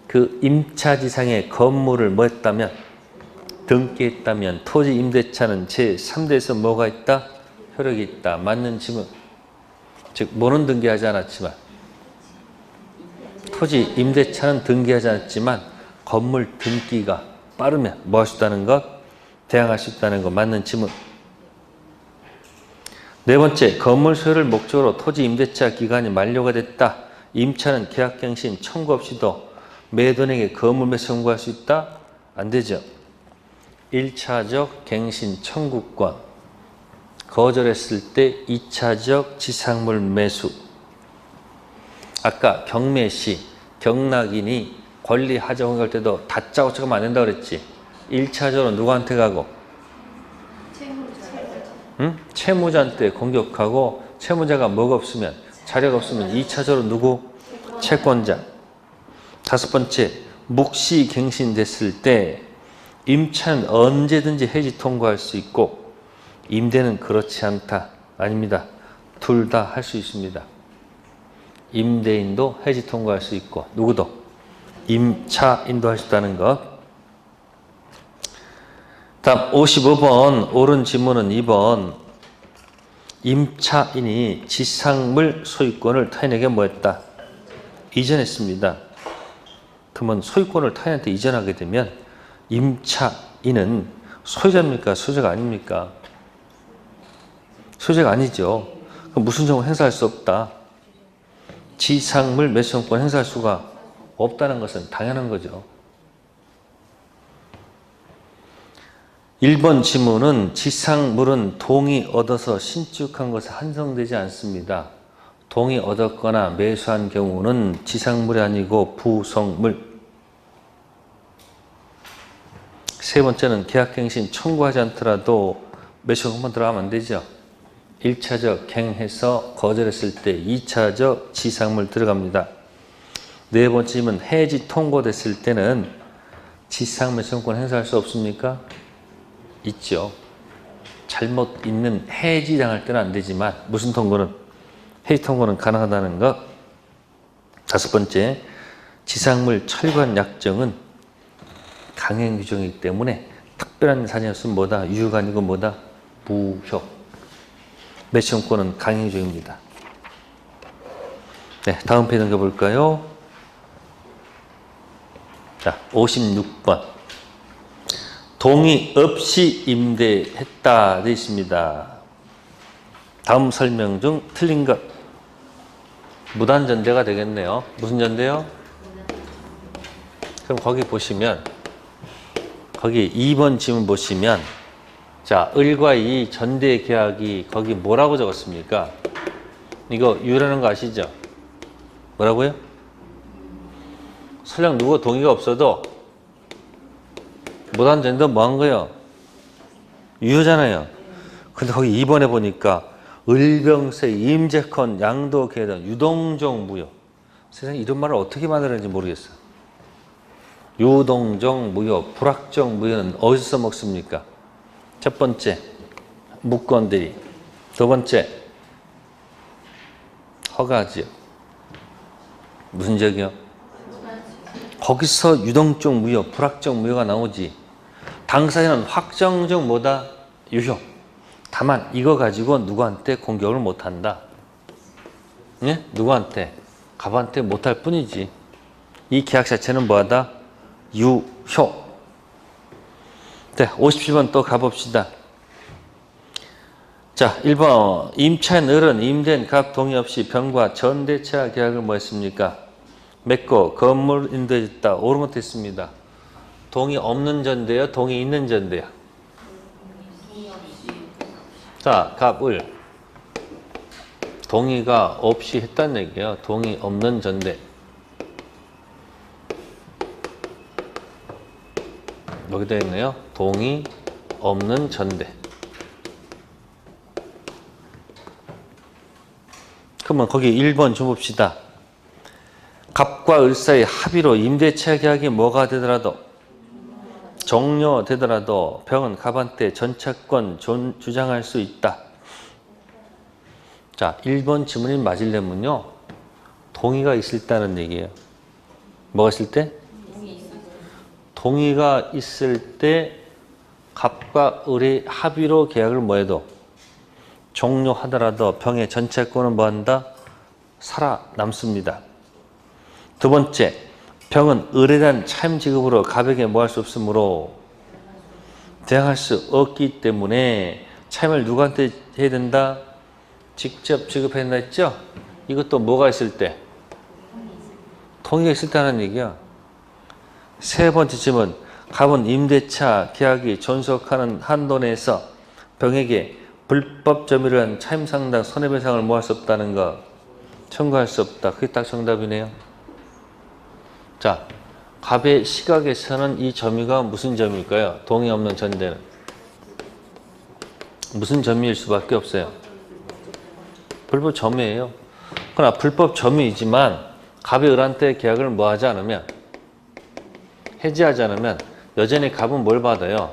그 임차지상의 건물을 뭐 했다면? 등기했다면 토지 임대차는 제3대에서 뭐가 있다? 효력이 있다. 맞는 지문. 즉 뭐는 등기하지 않았지만 토지 임대차는 등기하지 않았지만 건물 등기가 빠르면 뭐 할 수 있다는 것? 대항할 수 있다는 것. 맞는 지문. 네 번째, 건물 소유를 목적으로 토지 임대차 기간이 만료가 됐다. 임차는 계약갱신 청구 없이도 매도인에게 건물 매수 청구할 수 있다? 안 되죠. 1차적 갱신 청구권. 거절했을 때 2차적 지상물 매수. 아까 경매시, 경락인이 권리 하자고 할 때도 다짜고 쳐가면 안 된다고 그랬지. 1차적으로 누구한테 가고? 채무자한테 공격하고 채무자가 뭐가 없으면 자료가 없으면 2차적으로 누구? 채권자. 다섯 번째, 묵시 갱신됐을 때 임차는 언제든지 해지 통고할 수 있고 임대는 그렇지 않다. 아닙니다. 둘 다 할 수 있습니다. 임대인도 해지 통고할 수 있고 누구도? 임차인도 할 수 있다는 것. 다음 55번 옳은 지문은 2번. 임차인이 지상물 소유권을 타인에게 뭐 했다? 이전했습니다. 그러면 소유권을 타인한테 이전하게 되면 임차인은 소유자입니까? 소유자가 아닙니까? 소유자가 아니죠. 그럼 무슨 정을 행사할 수 없다. 지상물 매수권 행사할 수가 없다는 것은 당연한 거죠. 1번 지문은 지상물은 동의 얻어서 신축한 것에 한정되지 않습니다. 동의 얻었거나 매수한 경우는 지상물이 아니고 부속물. 세 번째는 계약갱신 청구하지 않더라도 매수금만 들어가면 안 되죠. 1차적 갱해서 거절했을 때 2차적 지상물 들어갑니다. 네 번째는 해지 통고됐을 때는 지상 매수권 행사할 수 없습니까? 있죠. 잘못 있는 해지당할 때는 안 되지만 무슨 통고는? 해지 통고는 가능하다는 것. 다섯 번째, 지상물 철관 약정은 강행 규정이기 때문에 특별한 사정이었으면 뭐다? 유효가 아니고 뭐다? 무효. 매수권은 강행 규정입니다. 네, 다음 페이지 넘겨볼까요? 자, 56번. 동의 없이 임대했다 되어 있습니다. 다음 설명 중 틀린 것. 무단전대가 되겠네요. 무슨 전대요? 그럼 거기 보시면 거기 2번 지문 보시면 자, 을과 이 전대 계약이 거기 뭐라고 적었습니까? 이거 유라는 거 아시죠? 뭐라고요? 설령 누구 동의가 없어도 무단전대 뭐 한 거예요? 유효잖아요. 근데 거기 2번에 보니까 을병세, 임재컨, 양도, 계단, 유동종, 무효. 세상에 이런 말을 어떻게 만들었는지 모르겠어요. 유동종, 무효, 불확정, 무효는 어디서 써먹습니까? 첫 번째, 무건들이. 두 번째, 허가지역. 무슨 지역이요? 거기서 유동적 무효, 불확정 무효가 나오지. 당사자는 확정적 뭐다? 유효. 다만 이거 가지고 누구한테 공격을 못한다. 예? 누구한테? 갑한테 못할 뿐이지. 이 계약 자체는 뭐하다? 유효. 네, 57번 또 가봅시다. 자, 1번 임차인 을은 임대인 갑 동의 없이 병과 전대차 계약을 뭐 했습니까? 맺고 건물 인도해줬다. 옳은 것도 있습니다. 동의 없는 전대요? 동의 있는 전대요? 자, 갑, 을. 동의가 없이 했다는 얘기예요. 동의 없는 전대. 여기 되어 있네요. 동의 없는 전대. 그러면 거기 1번 좀 봅시다. 갑과 을 사이 합의로 임대차 계약이 뭐가 되더라도 종료되더라도 병은 갑한테 전차권 주장할 수 있다. 자, 1번 지문이 맞으려면요. 동의가 있을 때는 얘기예요. 뭐가 있을 때? 동의가 있을 때 갑과 을이 합의로 계약을 뭐해도 종료하더라도 병의 전체권은 뭐한다? 살아남습니다. 두 번째, 병은 을에 대한 차임 지급으로 갑에게 뭐할 수 없으므로 대항할 수 없기 때문에 차임을 누구한테 해야 된다? 직접 지급해야 된다 했죠? 이것도 뭐가 있을 때? 동의가 있을 때 하는 얘기야. 세 번째 질문, 갑은 임대차 계약이 존속하는 한도 내에서 병에게 불법 점유를 한 차임상당 손해배상을 뭐 할 수 없다는 거 청구할 수 없다. 그게 딱 정답이네요. 자, 갑의 시각에서는 이 점유가 무슨 점일까요? 동의 없는 전대는 무슨 점유일 수밖에 없어요. 불법 점유예요. 그러나 불법 점유이지만 갑이 을한테 계약을 뭐 하지 않으면 해지하지 않으면 여전히 갑은 뭘 받아요?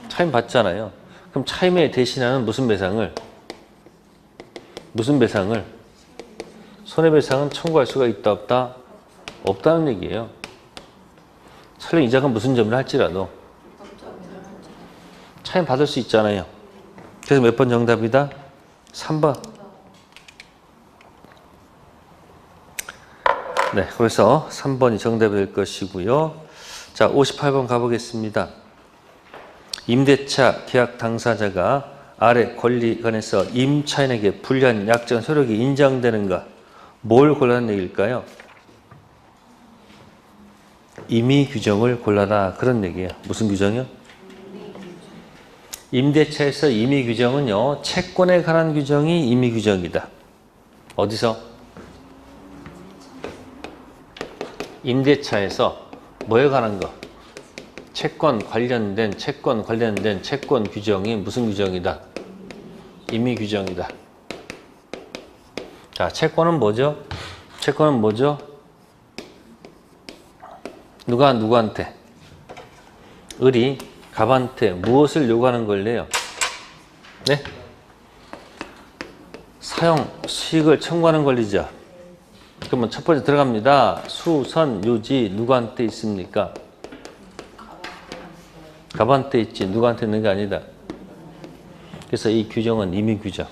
차임 받잖아요. 그럼 차임에 대신하는 무슨 배상을? 무슨 배상을? 손해배상은 청구할 수가 있다 없다? 없다는 얘기예요. 설령 이자가 무슨 점을 할지라도 차임 받을 수 있잖아요. 그래서 몇 번 정답이다? 3번. 네, 그래서 3번이 정답이 될 것이고요. 자, 58번 가보겠습니다. 임대차 계약 당사자가 아래 권리관에서 임차인에게 불리한 약정 효력이 인정되는 것, 뭘 골라는 얘기일까요? 임의 규정을 골라라, 그런 얘기예요. 무슨 규정이요? 임대차에서 임의 규정은요, 채권에 관한 규정이 임의 규정이다. 어디서? 임대차에서 뭐에 관한 거? 채권 관련된 채권 규정이 무슨 규정이다? 임의 규정이다. 자, 채권은 뭐죠? 채권은 뭐죠? 누가 누구한테? 을이 갑한테 무엇을 요구하는 걸래요? 네? 사용 수익을 청구하는 권리죠. 그러면 첫 번째 들어갑니다. 수선 유지 누구한테 있습니까? 갑한테 있지 누구한테 있는 게 아니다. 그래서 이 규정은 임의 규정.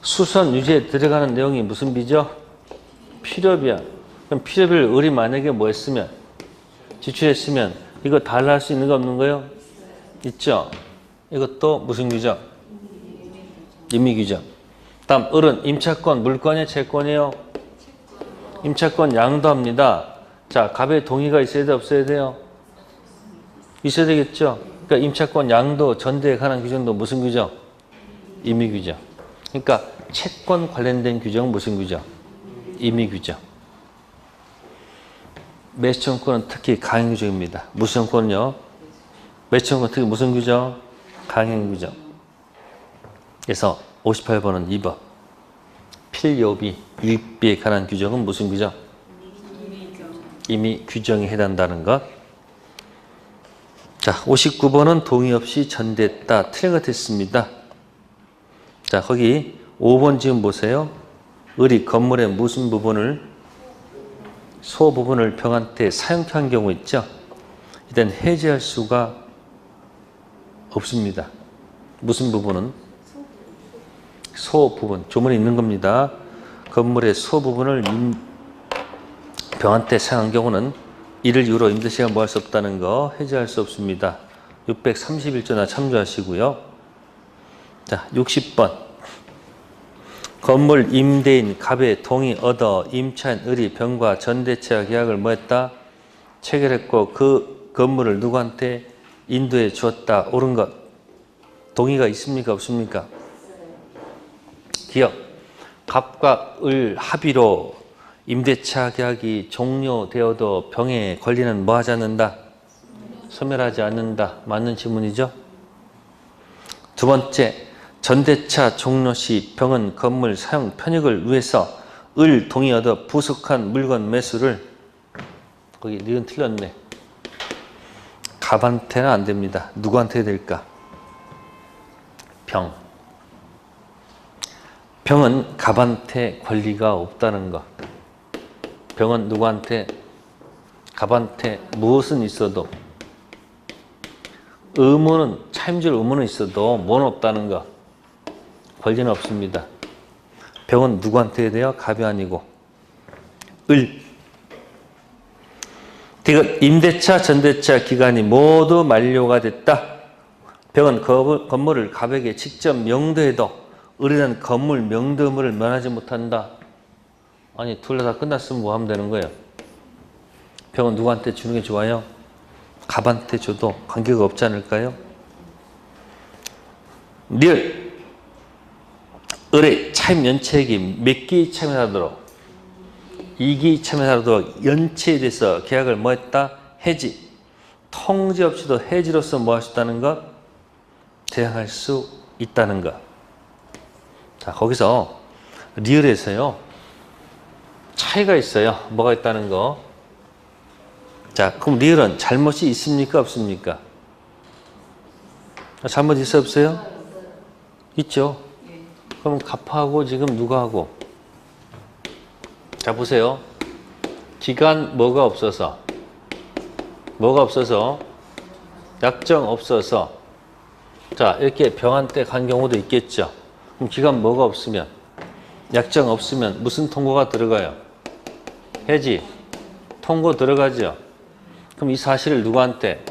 수선 유지에 들어가는 내용이 무슨 비죠? 필요비야. 그럼 필요비를 을이 만약에 뭐 했으면 지출했으면 이거 달라할 수 있는 거 없는 거요? 있죠. 이것도 무슨 규정? 임의 규정. 다음 을은 임차권 물권이에요, 채권이에요? 임차권 양도합니다. 자, 갑의 동의가 있어야 돼, 없어야 돼요? 있어야 되겠죠. 그러니까 임차권 양도 전대에 관한 규정도 무슨 규정? 임의 규정. 그러니까 채권 관련된 규정은 무슨 규정? 임의 규정. 매수청구권은 특히 강행 규정입니다. 무수청구권은요? 매수청구권 특히 무슨 규정? 강행 규정. 그래서 58번은 2번. 필요비, 유익비에 관한 규정은 무슨 규정? 임의 규정에 해당한다는 것. 자, 59번은 동의 없이 전대했다. 틀린 것 했습니다. 자, 거기 5번 지금 보세요. 을이 건물의 무슨 부분을 소 부분을 병한테 사용케 한 경우 있죠. 일단 해지할 수가 없습니다. 무슨 부분은? 소 부분. 조문에 있는 겁니다. 건물의 소 부분을 병한테 사용한 경우는 이를 이유로 임대차가 뭐 할 수 없다는 거 해지할 수 없습니다. 631조나 참조하시고요. 자, 60번. 건물 임대인 갑의 동의 얻어 임차인 을이 병과 전대차 계약을 뭐 했다? 체결했고 그 건물을 누구한테 인도해 주었다. 옳은 것. 동의가 있습니까? 없습니까? 기억. 갑과 을 합의로 임대차 계약이 종료되어도 병의 권리는 뭐 하지 않는다? 소멸하지 않는다. 맞는 지문이죠? 두 번째, 전대차 종료 시 병은 건물 사용 편익을 위해서 을 동의 얻어 부속한 물건 매수를 거기 니은 틀렸네. 갑한테는 안 됩니다. 누구한테 될까? 병. 병은 갑한테 권리가 없다는 것. 병은 누구한테? 갑한테 무엇은 있어도 의무는 차임줄 의무는 있어도 뭐는 없다는 것. 권리는 없습니다. 병은 누구한테 해야 돼요? 갑이 아니고 을. 디귿 임대차 전대차 기간이 모두 만료가 됐다. 병은 건물을 갑에게 직접 명도해도 을이는 건물 명도 의무를 면하지 못한다. 아니 둘 다 끝났으면 뭐 하면 되는 거예요? 병은 누구한테 주는 게 좋아요? 갑한테 줘도 관계가 없지 않을까요? 리을. 을의 차임 연체액이 몇 기 차임하도록 2기 차임하도록 연체에 대해서 계약을 뭐 했다? 해지. 통지 없이도 해지로서 뭐 할 수 있다는 것? 대항할 수 있다는 것. 자, 거기서 리을에서요 차이가 있어요. 뭐가 있다는 거. 자, 그럼 리을은 잘못이 있습니까? 없습니까? 잘못 있어 없어요? 있죠. 그럼 갑하고 지금 누가 하고? 자, 보세요. 기간 뭐가 없어서? 뭐가 없어서? 약정 없어서. 자, 이렇게 병한테 간 경우도 있겠죠. 그럼 기간 뭐가 없으면? 약정 없으면 무슨 통고가 들어가요? 해지. 통고 들어가죠. 그럼 이 사실을 누구한테?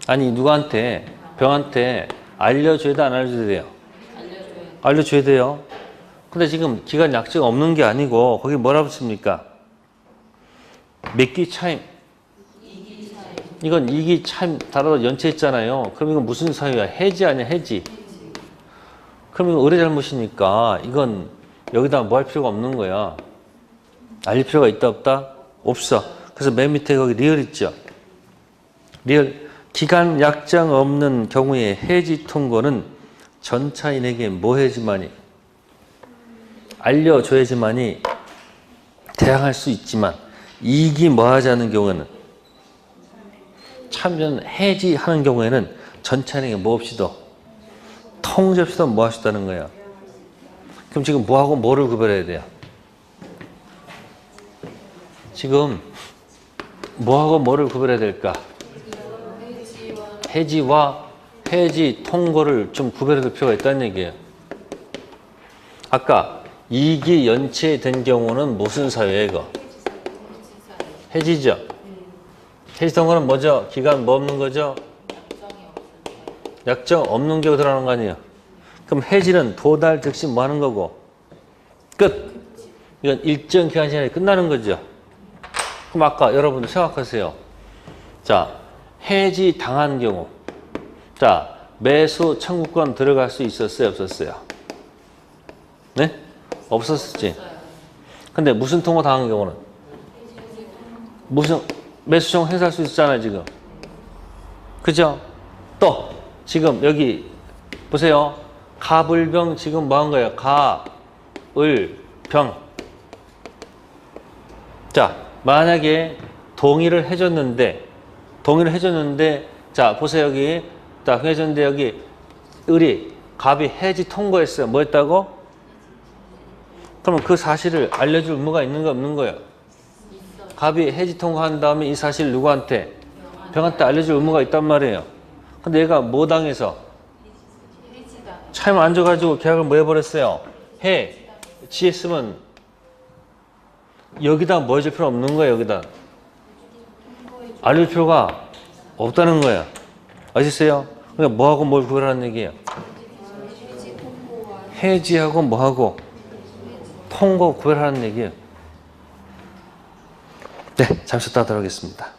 아니 누구한테? 병한테 알려줘야 돼, 안 알려줘야 돼요? 알려줘야 돼요. 근데 지금 기간 약정 없는 게 아니고 거기 뭐라 붙습니까? 몇 기 차임? 이건 2기 차임 달아서 연체했잖아요. 그럼 이건 무슨 사유야? 해지 아니야? 해지. 그럼 이건 의뢰 잘못이니까 이건 여기다 뭐 할 필요가 없는 거야. 알릴 필요가 있다 없다? 없어. 그래서 맨 밑에 거기 리얼 있죠. 리얼. 기간 약정 없는 경우에 해지 통고는 전차인에게 뭐 해야지만이? 알려줘야지만이 대항할 수 있지만 이익이 뭐 하지 않는 경우에는 참전 해지하는 경우에는 전차인에게 뭐 없이도 통지 없이도 뭐 할 수 있다는 거야. 그럼 지금 뭐하고 뭐를 구별해야 돼요? 지금 뭐하고 뭐를 구별해야 될까? 해지와 해지 통고를 좀 구별해 둘 필요가 있다는 얘기예요. 아까 2기 연체된 경우는 무슨 사유예요, 이거? 해지죠. 해지 통고는 뭐죠? 기간 뭐 없는 거죠? 약정 없는 경우 들어가는 거 아니에요. 그럼 해지는 도달 즉시 뭐 하는 거고? 끝. 이건 일정 기간 시간이 끝나는 거죠. 그럼 아까 여러분들 생각하세요. 자, 해지 당한 경우. 자, 매수 청구권 들어갈 수 있었어요? 없었어요? 네? 없었지. 근데 무슨 통고 당한 경우는? 무슨 매수 청구 행사할 수 있잖아요, 지금. 그죠? 또 지금 여기 보세요. 가불병 지금 뭐 한 거예요? 가을병. 자, 만약에 동의를 해줬는데 자, 보세요. 여기 자, 해줬는데 여기 을이 갑이 해지 통고했어요. 뭐 했다고? 그러면 그 사실을 알려줄 의무가 있는 거 없는 거예요? 갑이 해지 통고한 다음에 이 사실을 누구한테? 병한테 알려줄 의무가 있단 말이에요. 근데 얘가 뭐 당해서? 차임 안 줘가지고 계약을 뭐 해버렸어요? 지했으면 여기다 뭐 해줄 필요 없는 거예요, 여기다. 알릴 필요가 없다는 거야. 아시겠어요? 그러니까 뭐하고 뭘 구별하는 얘기예요? 해지하고 뭐하고 통고 구별하는 얘기예요. 네, 잠시 쉬었다 하도록 하겠습니다.